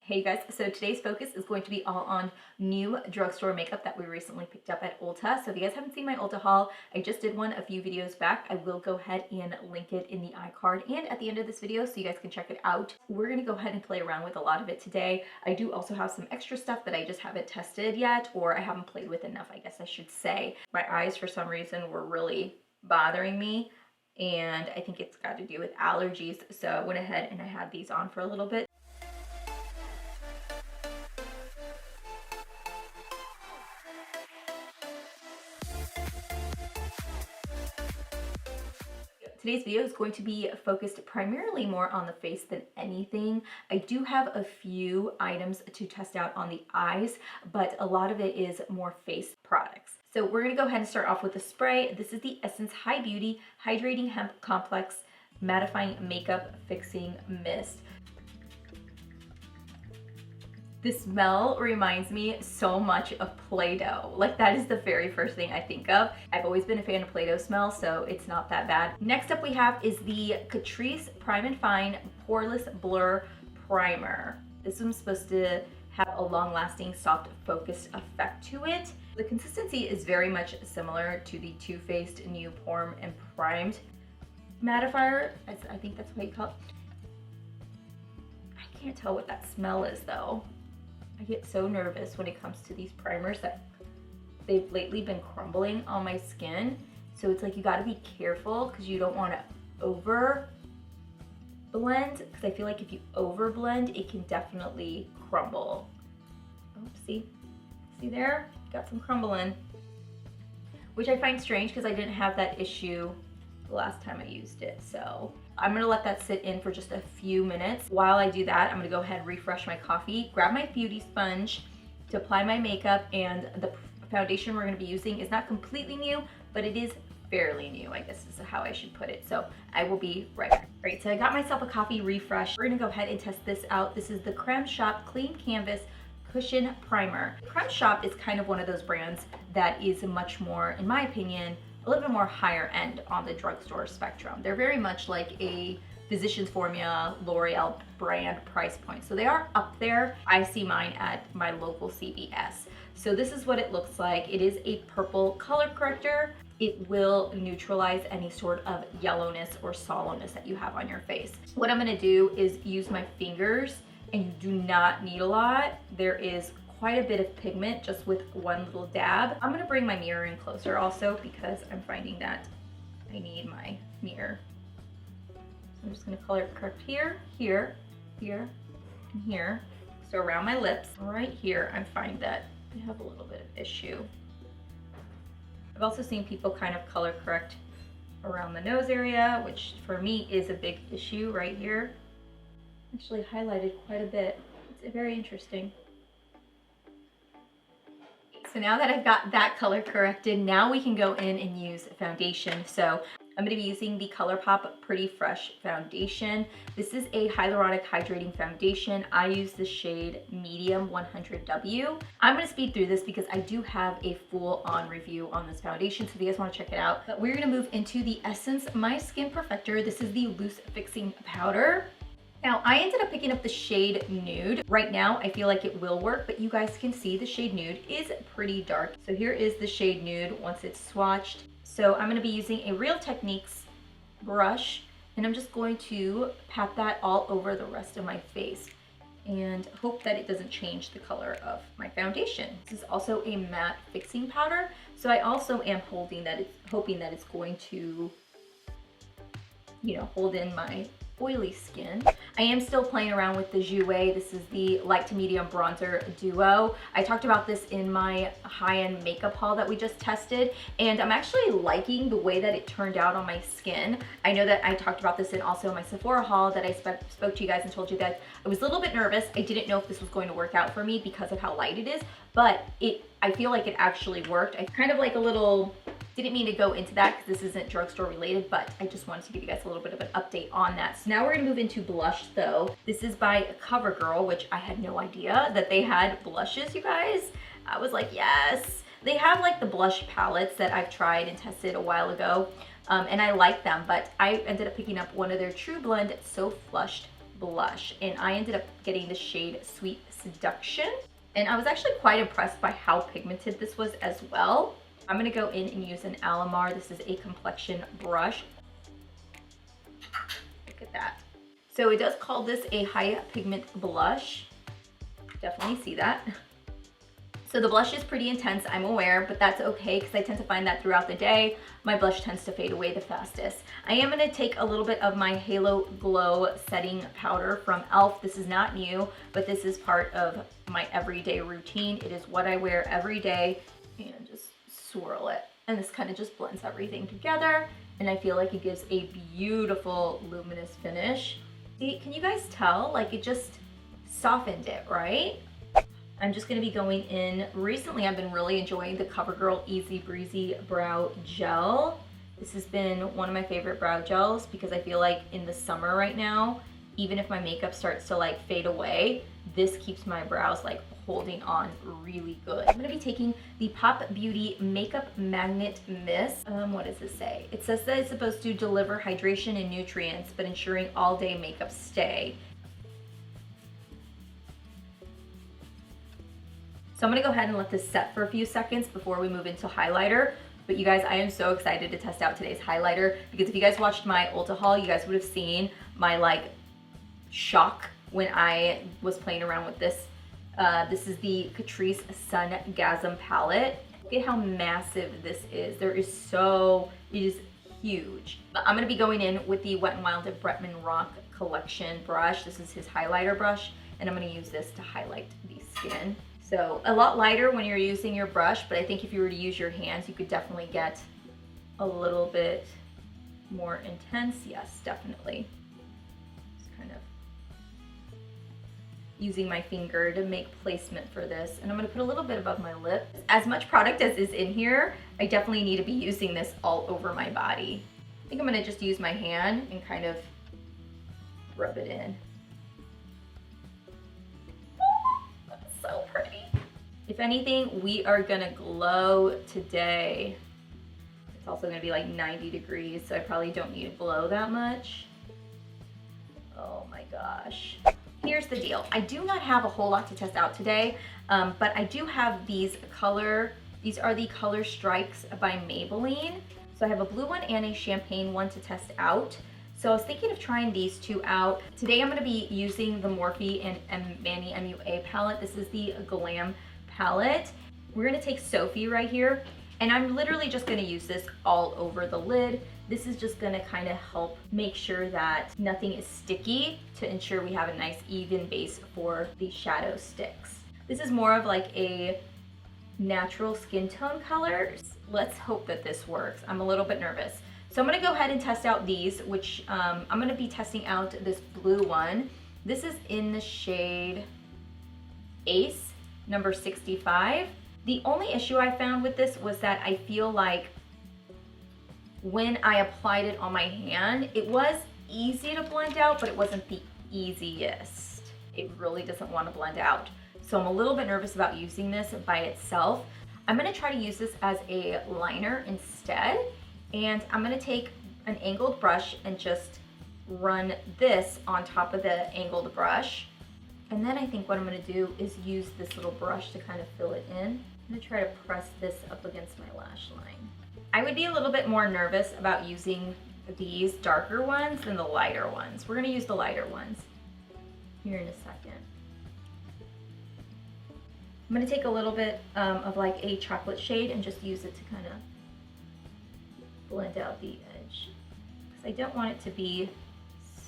Hey guys, so today's focus is going to be all on new drugstore makeup that we recently picked up at Ulta. So if you guys haven't seen my Ulta haul, I just did one a few videos back. I will go ahead and link it in the iCard and at the end of this video so you guys can check it out. We're going to go ahead and play around with a lot of it today. I do also have some extra stuff that I just haven't tested yet, or I haven't played with enough, I guess I should say. My eyes for some reason were really bothering me, and I think it's got to do with allergies. So I went ahead and I had these on for a little bit. Today's video is going to be focused primarily more on the face than anything. I do have a few items to test out on the eyes, but a lot of it is more face products. So we're gonna go ahead and start off with the spray. This is the Essence High Beauty Hydrating Hemp Complex Mattifying Makeup Fixing Mist. The smell reminds me so much of Play-Doh. Like, that is the very first thing I think of. I've always been a fan of Play-Doh smell, so it's not that bad. Next up we have is the Catrice Prime and Fine Poreless Blur Primer. This one's supposed to have a long-lasting, soft, focused effect to it. The consistency is very much similar to the Too Faced New Porm and Primed Mattifier. I think that's what you call it. I can't tell what that smell is though. I get so nervous when it comes to these primers that they've lately been crumbling on my skin. So it's like you gotta be careful because you don't want to over blend, because I feel like if you over blend, it can definitely crumble. Oh, see there? Got some crumbling, which I find strange because I didn't have that issue the last time I used it. So I'm gonna let that sit in for just a few minutes. While I do that, I'm gonna go ahead and refresh my coffee, grab my beauty sponge to apply my makeup, and the foundation we're gonna be using is not completely new, but it is fairly new, I guess is how I should put it. So I will be right back. All right, so I got myself a coffee refresh. We're gonna go ahead and test this out. This is the Creme Shop Clean Canvas Cushion Primer. Creme Shop is kind of one of those brands that is much more, in my opinion, a little bit more higher end on the drugstore spectrum. They're very much like a Physicians Formula, L'Oreal brand price point. So they are up there. I see mine at my local CVS. So this is what it looks like. It is a purple color corrector. It will neutralize any sort of yellowness or sallowness that you have on your face. What I'm gonna do is use my fingers, and you do not need a lot. There is quite a bit of pigment just with one little dab. I'm gonna bring my mirror in closer also because I'm finding that I need my mirror. So I'm just gonna color correct here, here, here, and here. So around my lips, right here, I'm finding that I have a little bit of issue. I've also seen people kind of color correct around the nose area, which for me is a big issue right here. Actually highlighted quite a bit. It's very interesting. So now that I've got that color corrected, now we can go in and use foundation. So I'm going to be using the Colourpop Pretty Fresh Foundation. This is a hyaluronic hydrating foundation. I use the shade Medium 100W. I'm going to speed through this because I do have a full-on review on this foundation, so if you guys want to check it out. But we're going to move into the Essence My Skin Perfector. This is the Loose Fixing Powder. Now, I ended up picking up the shade Nude. Right now, I feel like it will work, but you guys can see the shade Nude is pretty dark. So here is the shade Nude once it's swatched. So I'm gonna be using a Real Techniques brush, and I'm just going to pat that all over the rest of my face and hope that it doesn't change the color of my foundation. This is also a matte fixing powder, so I also am hoping that it's going to, you know, hold in my oily skin. I am still playing around with the Jouer. This is the light to medium bronzer duo. I talked about this in my high-end makeup haul that we just tested, and I'm actually liking the way that it turned out on my skin. I know that I talked about this in also my Sephora haul that I spoke to you guys and told you that I was a little bit nervous. I didn't know if this was going to work out for me because of how light it is, but I feel like it actually worked. I kind of like a little, didn't mean to go into that because this isn't drugstore related, but I just wanted to give you guys a little bit of an update on that. So now we're gonna move into blush though. This is by Covergirl, which I had no idea that they had blushes, you guys. I was like, yes. They have like the blush palettes that I've tried and tested a while ago, and I like them, but I ended up picking up one of their True Blend So Flushed blush, and I ended up getting the shade Sweet Seduction. And I was actually quite impressed by how pigmented this was as well. I'm gonna go in and use an Alamar. This is a complexion brush. Look at that. So it does call this a high pigment blush. Definitely see that. So the blush is pretty intense, I'm aware, but that's okay because I tend to find that throughout the day, my blush tends to fade away the fastest. I am going to take a little bit of my Halo Glow setting powder from e.l.f. This is not new, but this is part of my everyday routine. It is what I wear every day, and just swirl it. And this kind of just blends everything together, and I feel like it gives a beautiful luminous finish. See, can you guys tell? Like it just softened it, right? I'm just gonna be going in. Recently, I've been really enjoying the Covergirl Easy Breezy Brow Gel. This has been one of my favorite brow gels because I feel like in the summer right now, even if my makeup starts to like fade away, this keeps my brows like holding on really good. I'm gonna be taking the Pop Beauty Makeup Magnet Mist. What does this say? It says that it's supposed to deliver hydration and nutrients, but ensuring all day makeup stay. So I'm gonna go ahead and let this set for a few seconds before we move into highlighter. But you guys, I am so excited to test out today's highlighter because if you guys watched my Ulta haul, you guys would have seen my like shock when I was playing around with this. This is the Catrice Sungasm palette. Look at how massive this is. It is huge. I'm gonna be going in with the Wet n Wild Bretman Rock Collection brush. This is his highlighter brush, and I'm gonna use this to highlight the skin. So a lot lighter when you're using your brush, but I think if you were to use your hands, you could definitely get a little bit more intense. Yes, definitely. Just kind of using my finger to make placement for this. And I'm gonna put a little bit above my lip. As much product as is in here, I definitely need to be using this all over my body. I think I'm gonna just use my hand and kind of rub it in. So pretty. If anything, we are gonna glow today. It's also gonna be like 90 degrees, so I probably don't need to glow that much. Oh my gosh. Here's the deal. I do not have a whole lot to test out today, but I do have these are the Color Strikes by Maybelline. So I have a blue one and a champagne one to test out. So I was thinking of trying these two out. Today I'm gonna be using the Morphe and Manny MUA palette. This is the Glam palette. We're gonna take Sophie right here, and I'm literally just gonna use this all over the lid. This is just gonna kind of help make sure that nothing is sticky to ensure we have a nice even base for the shadow sticks. This is more of like a natural skin tone color. Let's hope that this works. I'm a little bit nervous. So I'm gonna go ahead and test out these, which I'm gonna be testing out this blue one. This is in the shade Ace, number 65. The only issue I found with this was that I feel like when I applied it on my hand, it was easy to blend out, but it wasn't the easiest. It really doesn't want to blend out. So I'm a little bit nervous about using this by itself. I'm gonna try to use this as a liner instead. And I'm gonna take an angled brush and just run this on top of the angled brush. And then I think what I'm gonna do is use this little brush to kind of fill it in. I'm gonna try to press this up against my lash line. I would be a little bit more nervous about using these darker ones than the lighter ones. We're gonna use the lighter ones here in a second. I'm gonna take a little bit of like a chocolate shade and just use it to kind of blend out the edge, because I don't want it to be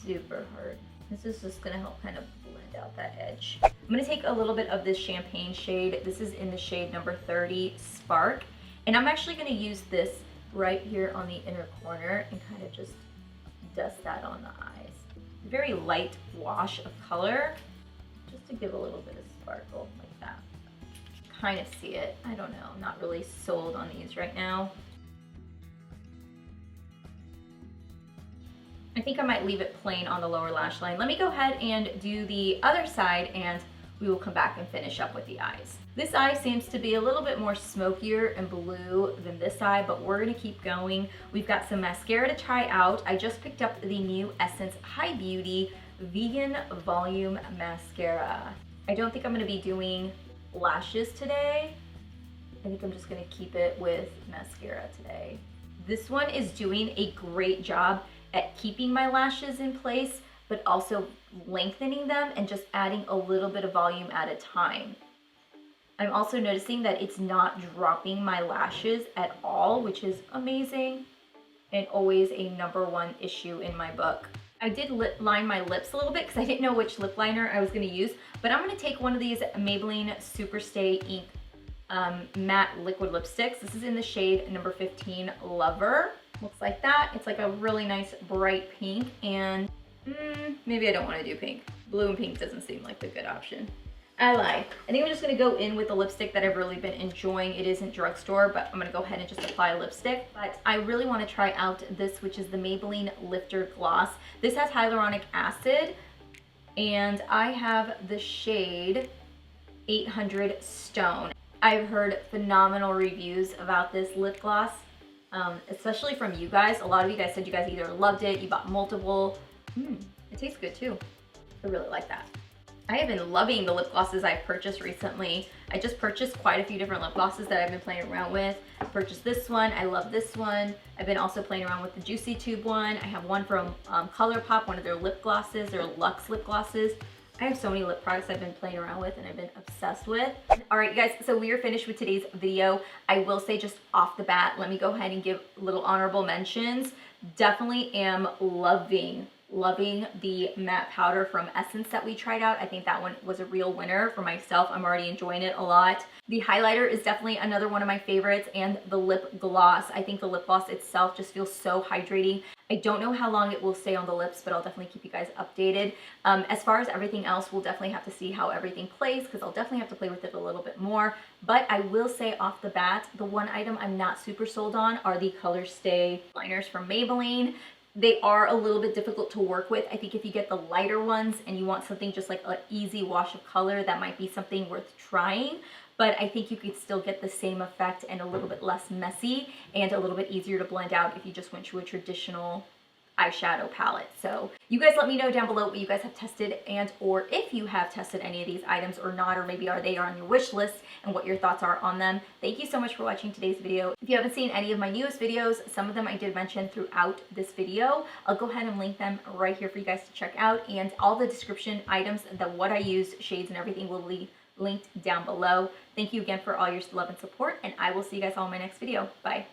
super hard. This is just gonna help kind of blend out that edge. I'm gonna take a little bit of this champagne shade. This is in the shade number 30, Spark. And I'm actually gonna use this right here on the inner corner and kind of just dust that on the eyes. Very light wash of color, just to give a little bit of sparkle like that. Kind of see it, I don't know, I'm not really sold on these right now. I think I might leave it plain on the lower lash line. Let me go ahead and do the other side, and we will come back and finish up with the eyes. This eye seems to be a little bit more smokier and blue than this eye, but we're gonna keep going. We've got some mascara to try out. I just picked up the new Essence High Beauty Vegan Volume Mascara. I don't think I'm gonna be doing lashes today. I think I'm just gonna keep it with mascara today. This one is doing a great job at keeping my lashes in place, but also lengthening them and just adding a little bit of volume at a time. I'm also noticing that it's not dropping my lashes at all, which is amazing and always a #1 issue in my book. I did line my lips a little bit because I didn't know which lip liner I was gonna use, but I'm gonna take one of these Maybelline Superstay Ink matte liquid lipsticks. This is in the shade number 15, Lover. Looks like that. It's like a really nice bright pink, and maybe I don't want to do pink. Blue and pink doesn't seem like the good option. I lied. I think I'm just gonna go in with the lipstick that I've really been enjoying. It isn't Drugstore, but I'm gonna go ahead and just apply lipstick. But I really want to try out this, which is the Maybelline Lifter Gloss. This has hyaluronic acid, and I have the shade 800 Stone. I've heard phenomenal reviews about this lip gloss, especially from you guys. A lot of you guys said you guys either loved it, you bought multiple. It tastes good too. I really like that. I have been loving the lip glosses I've purchased recently. I just purchased quite a few different lip glosses that I've been playing around with. I purchased this one. I love this one. I've been also playing around with the Juicy Tube one. I have one from Colourpop, one of their lip glosses, their Luxe lip glosses. I have so many lip products I've been playing around with and I've been obsessed with. All right, you guys, so we are finished with today's video. I will say just off the bat, let me go ahead and give little honorable mentions. Definitely am loving the matte powder from Essence that we tried out. I think that one was a real winner for myself. I'm already enjoying it a lot. The highlighter is definitely another one of my favorites, and the lip gloss. I think the lip gloss itself just feels so hydrating. I don't know how long it will stay on the lips, but I'll definitely keep you guys updated. As far as everything else, we'll definitely have to see how everything plays, because I'll definitely have to play with it a little bit more. But I will say off the bat, the one item I'm not super sold on are the Color Stay liners from Maybelline. They are a little bit difficult to work with. I think if you get the lighter ones and you want something just like an easy wash of color, that might be something worth trying. But I think you could still get the same effect and a little bit less messy and a little bit easier to blend out if you just went to a traditional eyeshadow palette. So you guys let me know down below what you guys have tested, and or if you have tested any of these items or not, or maybe are they on your wish list and what your thoughts are on them. Thank you so much for watching today's video. If you haven't seen any of my newest videos, some of them I did mention throughout this video. I'll go ahead and link them right here for you guys to check out, and all the description items, what I used, shades and everything will be linked down below. Thank you again for all your love and support, and I will see you guys all in my next video. Bye.